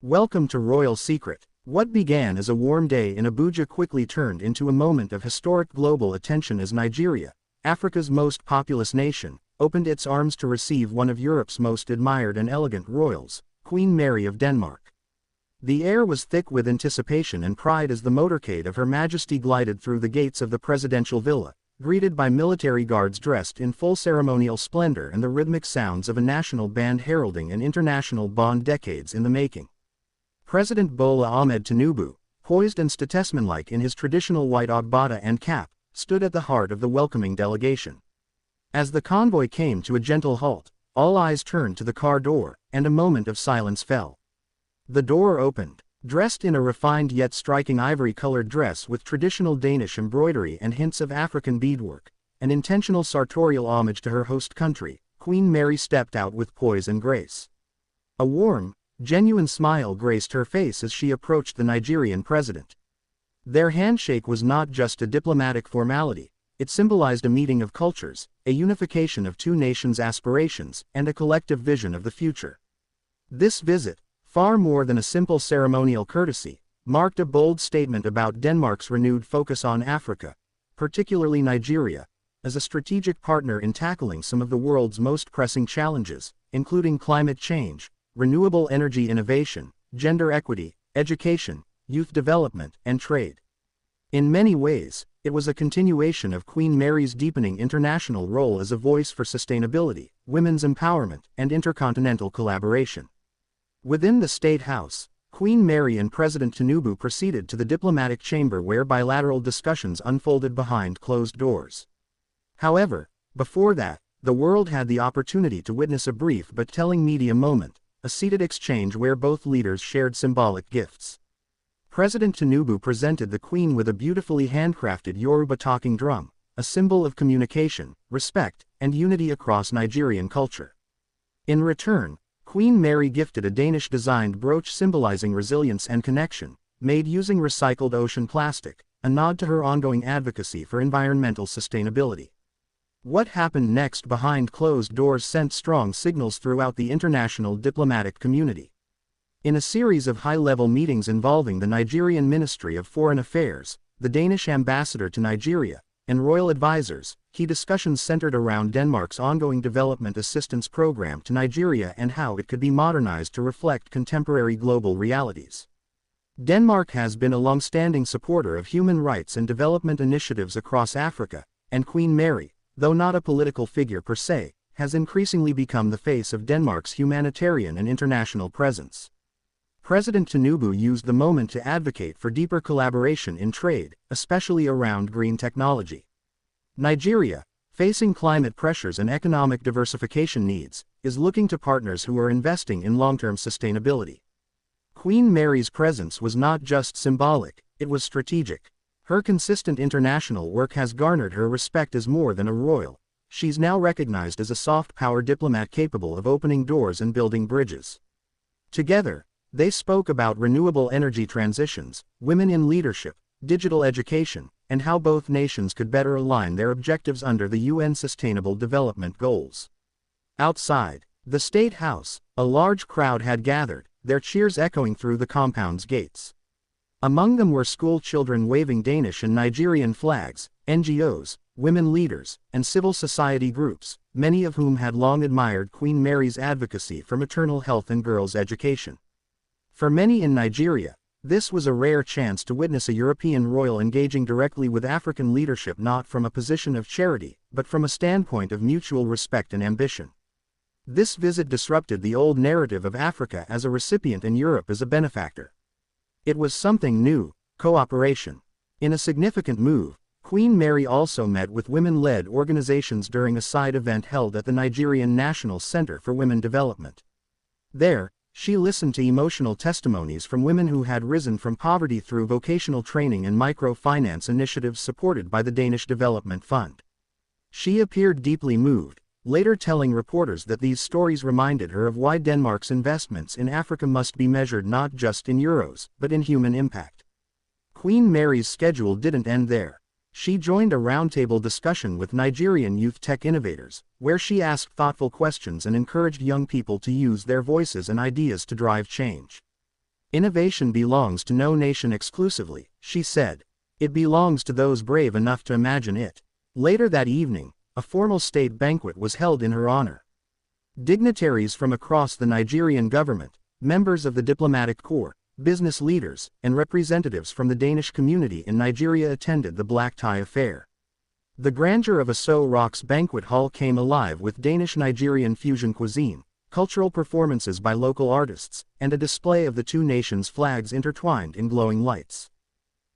Welcome to Royal Secret. What began as a warm day in Abuja quickly turned into a moment of historic global attention as Nigeria, Africa's most populous nation, opened its arms to receive one of Europe's most admired and elegant royals, Queen Mary of Denmark. The air was thick with anticipation and pride as the motorcade of Her Majesty glided through the gates of the presidential villa, greeted by military guards dressed in full ceremonial splendor and the rhythmic sounds of a national band heralding an international bond decades in the making. President Bola Ahmed Tinubu, poised and statesmanlike in his traditional white agbada and cap, stood at the heart of the welcoming delegation. As the convoy came to a gentle halt, all eyes turned to the car door, and a moment of silence fell. The door opened. Dressed in a refined yet striking ivory-colored dress with traditional Danish embroidery and hints of African beadwork, an intentional sartorial homage to her host country, Queen Mary stepped out with poise and grace. A warm, genuine smile graced her face as she approached the Nigerian president. Their handshake was not just a diplomatic formality, it symbolized a meeting of cultures, a unification of two nations' aspirations, and a collective vision of the future. This visit, far more than a simple ceremonial courtesy, marked a bold statement about Denmark's renewed focus on Africa, particularly Nigeria, as a strategic partner in tackling some of the world's most pressing challenges, including climate change, renewable energy innovation, gender equity, education, youth development, and trade. In many ways, it was a continuation of Queen Mary's deepening international role as a voice for sustainability, women's empowerment, and intercontinental collaboration. Within the State House, Queen Mary and President Tinubu proceeded to the diplomatic chamber where bilateral discussions unfolded behind closed doors. However, before that, the world had the opportunity to witness a brief but telling media moment, a seated exchange where both leaders shared symbolic gifts. President Tinubu presented the Queen with a beautifully handcrafted Yoruba talking drum, a symbol of communication, respect, and unity across Nigerian culture. In return, Queen Mary gifted a Danish-designed brooch symbolizing resilience and connection, made using recycled ocean plastic, a nod to her ongoing advocacy for environmental sustainability. What happened next behind closed doors sent strong signals throughout the international diplomatic community. In a series of high-level meetings involving the Nigerian Ministry of Foreign Affairs, the Danish ambassador to Nigeria, and royal advisors, key discussions centered around Denmark's ongoing development assistance program to Nigeria and how it could be modernized to reflect contemporary global realities. Denmark has been a long-standing supporter of human rights and development initiatives across Africa, and Queen Mary, though not a political figure per se, has increasingly become the face of Denmark's humanitarian and international presence. President Tinubu used the moment to advocate for deeper collaboration in trade, especially around green technology. Nigeria, facing climate pressures and economic diversification needs, is looking to partners who are investing in long-term sustainability. Queen Mary's presence was not just symbolic, it was strategic. Her consistent international work has garnered her respect as more than a royal. She's now recognized as a soft-power diplomat capable of opening doors and building bridges. Together, they spoke about renewable energy transitions, women in leadership, digital education, and how both nations could better align their objectives under the UN Sustainable Development Goals. Outside the State House, a large crowd had gathered, their cheers echoing through the compound's gates. Among them were school children waving Danish and Nigerian flags, NGOs, women leaders, and civil society groups, many of whom had long admired Queen Mary's advocacy for maternal health and girls' education. For many in Nigeria, this was a rare chance to witness a European royal engaging directly with African leadership not from a position of charity, but from a standpoint of mutual respect and ambition. This visit disrupted the old narrative of Africa as a recipient and Europe as a benefactor. It was something new, cooperation. In a significant move, Queen Mary also met with women-led organizations during a side event held at the Nigerian National Center for Women Development. There, she listened to emotional testimonies from women who had risen from poverty through vocational training and microfinance initiatives supported by the Danish Development Fund. She appeared deeply moved, later telling reporters that these stories reminded her of why Denmark's investments in Africa must be measured not just in euros, but in human impact. Queen Mary's schedule didn't end there. She joined a roundtable discussion with Nigerian youth tech innovators, where she asked thoughtful questions and encouraged young people to use their voices and ideas to drive change. Innovation belongs to no nation exclusively, she said. It belongs to those brave enough to imagine it. Later that evening, a formal state banquet was held in her honor. Dignitaries from across the Nigerian government, members of the diplomatic corps, business leaders, and representatives from the Danish community in Nigeria attended the black tie affair. The grandeur of Aso Rock's banquet hall came alive with Danish-Nigerian fusion cuisine, cultural performances by local artists, and a display of the two nations' flags intertwined in glowing lights.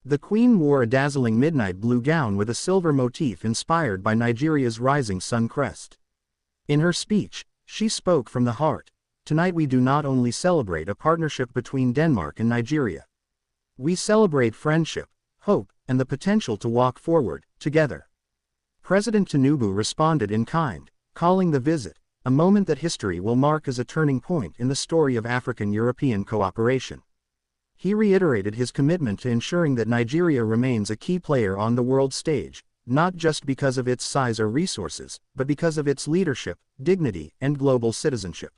The Queen wore a dazzling midnight blue gown with a silver motif inspired by Nigeria's rising sun crest. In her speech, she spoke from the heart. Tonight we do not only celebrate a partnership between Denmark and Nigeria. We celebrate friendship, hope, and the potential to walk forward, together. President Tinubu responded in kind, calling the visit a moment that history will mark as a turning point in the story of African-European cooperation. He reiterated his commitment to ensuring that Nigeria remains a key player on the world stage, not just because of its size or resources, but because of its leadership, dignity, and global citizenship.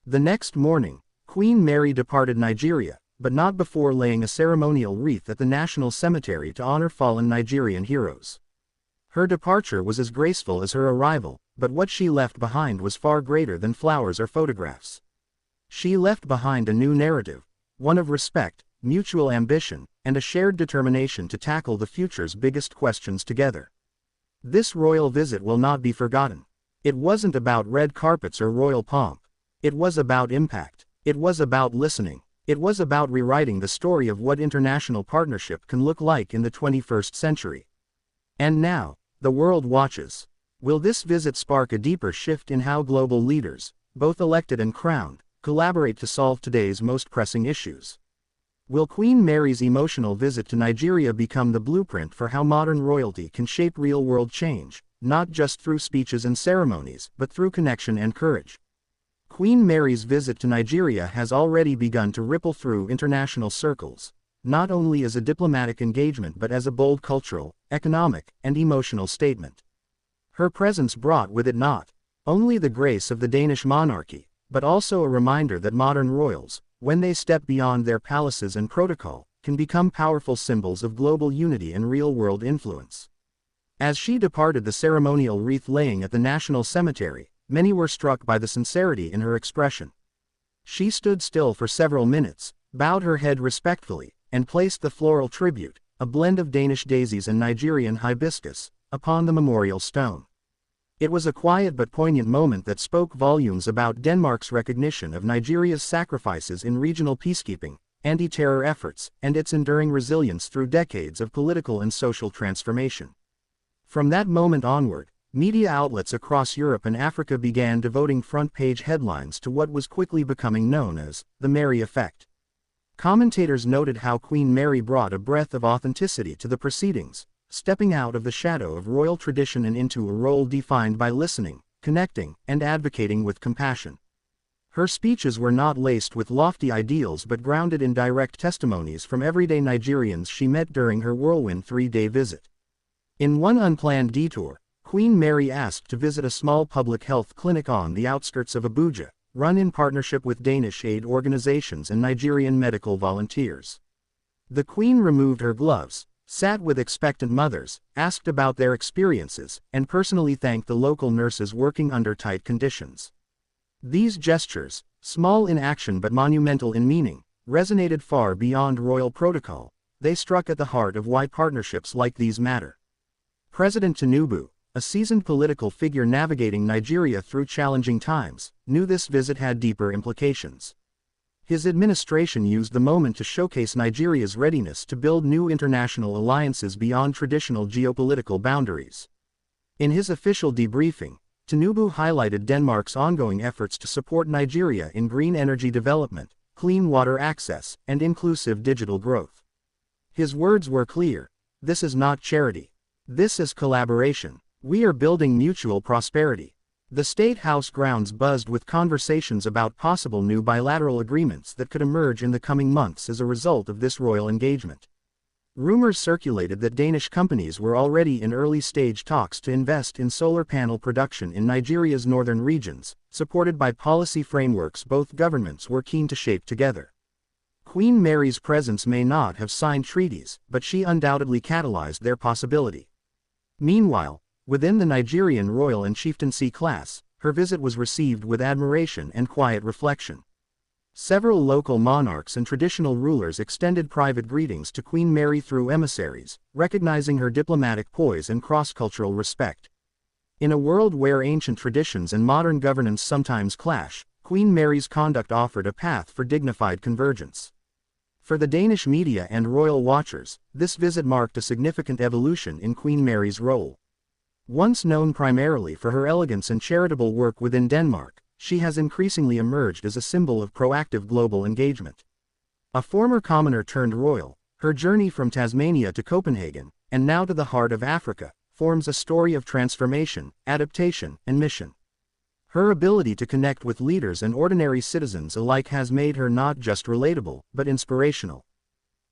The next morning, Queen Mary departed Nigeria, but not before laying a ceremonial wreath at the National Cemetery to honor fallen Nigerian heroes. Her departure was as graceful as her arrival, but what she left behind was far greater than flowers or photographs. She left behind a new narrative, one of respect, mutual ambition, and a shared determination to tackle the future's biggest questions together. This royal visit will not be forgotten. It wasn't about red carpets or royal pomp. It was about impact. It was about listening. It was about rewriting the story of what international partnership can look like in the 21st century. And now, the world watches. Will this visit spark a deeper shift in how global leaders, both elected and crowned, collaborate to solve today's most pressing issues? Will Queen Mary's emotional visit to Nigeria become the blueprint for how modern royalty can shape real-world change, not just through speeches and ceremonies, but through connection and courage? Queen Mary's visit to Nigeria has already begun to ripple through international circles, not only as a diplomatic engagement but as a bold cultural, economic, and emotional statement. Her presence brought with it not only the grace of the Danish monarchy, but also a reminder that modern royals, when they step beyond their palaces and protocol, can become powerful symbols of global unity and real-world influence. As she departed the ceremonial wreath-laying at the National Cemetery, many were struck by the sincerity in her expression. She stood still for several minutes, bowed her head respectfully, and placed the floral tribute, a blend of Danish daisies and Nigerian hibiscus, upon the memorial stone. It was a quiet but poignant moment that spoke volumes about Denmark's recognition of Nigeria's sacrifices in regional peacekeeping, anti-terror efforts, and its enduring resilience through decades of political and social transformation. From that moment onward, media outlets across Europe and Africa began devoting front-page headlines to what was quickly becoming known as the Mary Effect. Commentators noted how Queen Mary brought a breath of authenticity to the proceedings, stepping out of the shadow of royal tradition and into a role defined by listening, connecting, and advocating with compassion. Her speeches were not laced with lofty ideals but grounded in direct testimonies from everyday Nigerians she met during her whirlwind 3-day visit. In one unplanned detour, Queen Mary asked to visit a small public health clinic on the outskirts of Abuja, run in partnership with Danish aid organizations and Nigerian medical volunteers. The Queen removed her gloves, sat with expectant mothers, asked about their experiences, and personally thanked the local nurses working under tight conditions. These gestures, small in action but monumental in meaning, resonated far beyond royal protocol. They struck at the heart of why partnerships like these matter. President Tinubu, a seasoned political figure navigating Nigeria through challenging times, knew this visit had deeper implications. His administration used the moment to showcase Nigeria's readiness to build new international alliances beyond traditional geopolitical boundaries. In his official debriefing, Tinubu highlighted Denmark's ongoing efforts to support Nigeria in green energy development, clean water access, and inclusive digital growth. His words were clear: this is not charity. This is collaboration. We are building mutual prosperity. The State House grounds buzzed with conversations about possible new bilateral agreements that could emerge in the coming months as a result of this royal engagement. Rumors circulated that Danish companies were already in early-stage talks to invest in solar panel production in Nigeria's northern regions, supported by policy frameworks both governments were keen to shape together. Queen Mary's presence may not have signed treaties, but she undoubtedly catalyzed their possibility. Meanwhile, within the Nigerian royal and chieftaincy class, her visit was received with admiration and quiet reflection. Several local monarchs and traditional rulers extended private greetings to Queen Mary through emissaries, recognizing her diplomatic poise and cross-cultural respect. In a world where ancient traditions and modern governance sometimes clash, Queen Mary's conduct offered a path for dignified convergence. For the Danish media and royal watchers, this visit marked a significant evolution in Queen Mary's role. Once known primarily for her elegance and charitable work within Denmark, she has increasingly emerged as a symbol of proactive global engagement. A former commoner turned royal, her journey from Tasmania to Copenhagen, and now to the heart of Africa, forms a story of transformation, adaptation, and mission. Her ability to connect with leaders and ordinary citizens alike has made her not just relatable, but inspirational.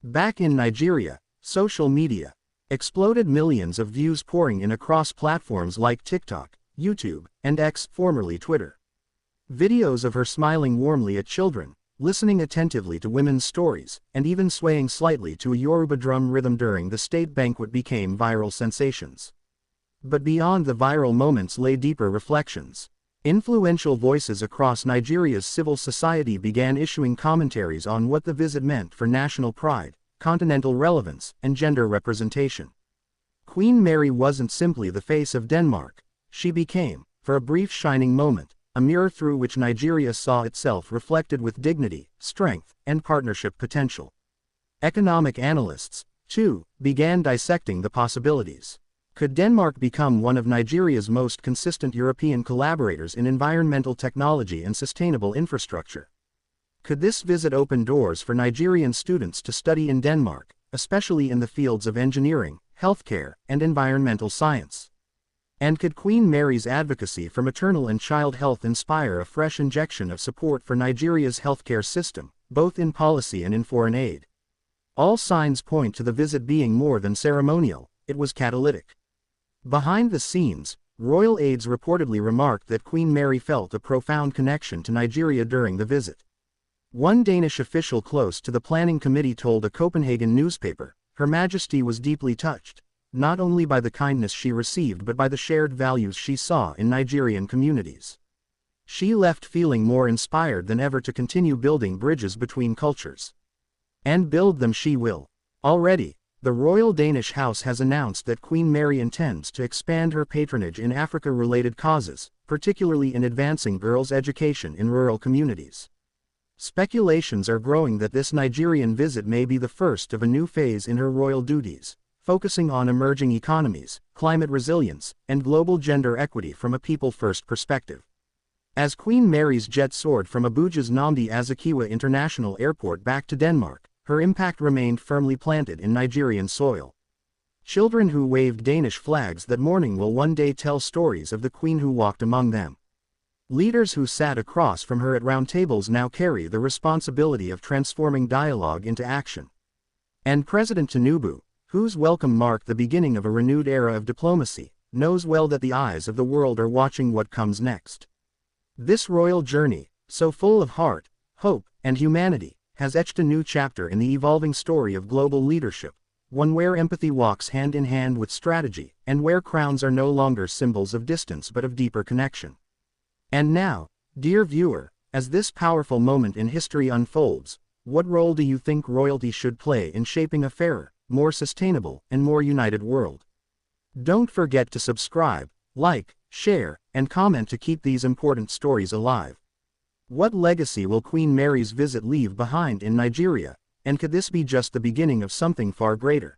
Back in Nigeria, social media exploded, millions of views pouring in across platforms like TikTok, YouTube, and X, formerly Twitter. Videos of her smiling warmly at children, listening attentively to women's stories, and even swaying slightly to a Yoruba drum rhythm during the state banquet became viral sensations. But beyond the viral moments lay deeper reflections. Influential voices across Nigeria's civil society began issuing commentaries on what the visit meant for national pride, continental relevance, and gender representation. Queen Mary wasn't simply the face of Denmark. She became, for a brief shining moment, a mirror through which Nigeria saw itself reflected with dignity, strength, and partnership potential. Economic analysts, too, began dissecting the possibilities. Could Denmark become one of Nigeria's most consistent European collaborators in environmental technology and sustainable infrastructure? Could this visit open doors for Nigerian students to study in Denmark, especially in the fields of engineering, healthcare, and environmental science? And could Queen Mary's advocacy for maternal and child health inspire a fresh injection of support for Nigeria's healthcare system, both in policy and in foreign aid? All signs point to the visit being more than ceremonial. It was catalytic. Behind the scenes, royal aides reportedly remarked that Queen Mary felt a profound connection to Nigeria during the visit. One Danish official close to the planning committee told a Copenhagen newspaper, "Her Majesty was deeply touched, not only by the kindness she received but by the shared values she saw in Nigerian communities. She left feeling more inspired than ever to continue building bridges between cultures. And build them she will." Already, the Royal Danish House has announced that Queen Mary intends to expand her patronage in Africa-related causes, particularly in advancing girls' education in rural communities. Speculations are growing that this Nigerian visit may be the first of a new phase in her royal duties, focusing on emerging economies, climate resilience, and global gender equity from a people-first perspective. As Queen Mary's jet soared from Abuja's Nnamdi Azikiwe International Airport back to Denmark, her impact remained firmly planted in Nigerian soil. Children who waved Danish flags that morning will one day tell stories of the Queen who walked among them. Leaders who sat across from her at round tables now carry the responsibility of transforming dialogue into action. And President Tinubu, whose welcome marked the beginning of a renewed era of diplomacy, knows well that the eyes of the world are watching what comes next. This royal journey, so full of heart, hope, and humanity, has etched a new chapter in the evolving story of global leadership, one where empathy walks hand in hand with strategy, and where crowns are no longer symbols of distance but of deeper connection. And now, dear viewer, as this powerful moment in history unfolds, what role do you think royalty should play in shaping a fairer, more sustainable, and more united world? Don't forget to subscribe, like, share, and comment to keep these important stories alive. What legacy will Queen Mary's visit leave behind in Nigeria, and could this be just the beginning of something far greater?